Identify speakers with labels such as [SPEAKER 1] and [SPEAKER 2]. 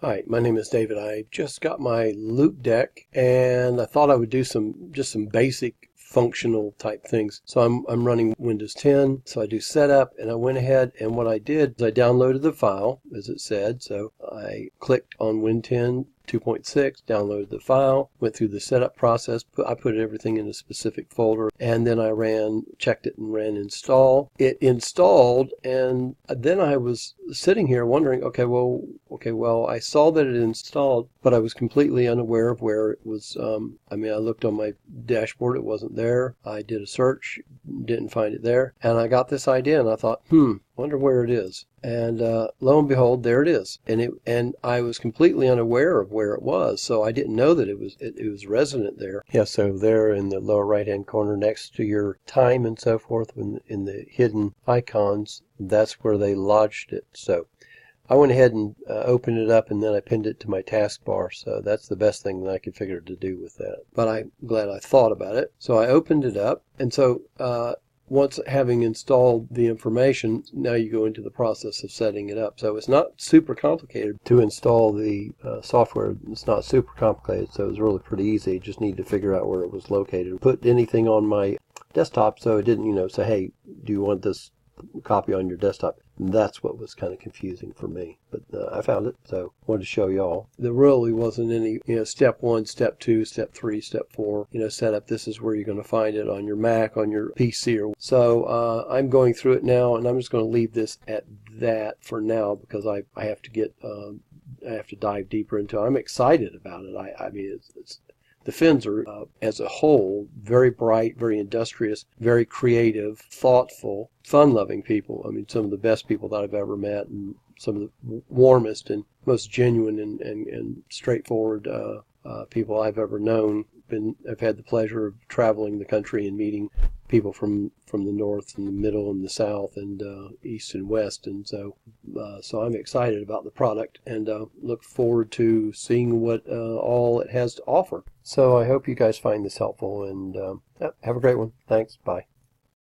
[SPEAKER 1] Hi, my name is David. I just got my LoupeDeck and I thought I would do just some basic functional type things. So I'm running Windows 10. So I do setup, and I went ahead and what I did is I downloaded the file as it said. So I clicked on Win 10 2.6, downloaded the file, went through the setup process. I put everything in a specific folder, and then I checked it and ran install. It installed, and then I was sitting here wondering, okay, well, I saw that it installed, but I was completely unaware of where it was. I looked on my dashboard, it wasn't there. I did a search, didn't find it there, and I got this idea, and I thought, wonder where it is. And lo and behold, there it is. And I was completely unaware of where it was, so I didn't know that it was resident there. Yeah, so there in the lower right hand corner next to your time and so forth, in the hidden icons, that's where they lodged it. So I went ahead and opened it up, and then I pinned it to my taskbar. So that's the best thing that I could figure to do with that. But I'm glad I thought about it. So I opened it up, and so once having installed the information, now you go into the process of setting it up. So it's not super complicated to install the software. It's not super complicated, so it was really pretty easy. You just need to figure out where it was located. Put anything on my desktop so it didn't, say, hey, do you want this copy on your desktop? And that's what was kind of confusing for me, but I found it, so I wanted to show y'all. There really wasn't any, step 1, step 2, step 3, step 4, setup. This is where you're going to find it on your Mac, on your PC. So I'm going through it now, and I'm just going to leave this at that for now because I have to dive deeper into it. I'm excited about it. The Finns are, as a whole, very bright, very industrious, very creative, thoughtful, fun-loving people. Some of the best people that I've ever met, and some of the warmest and most genuine and straightforward people I've ever known. I've had the pleasure of traveling the country and meeting people from the north and the middle and the south and east and west, and so I'm excited about the product and look forward to seeing what all it has to offer. So I hope you guys find this helpful, and have a great one. Thanks. Bye.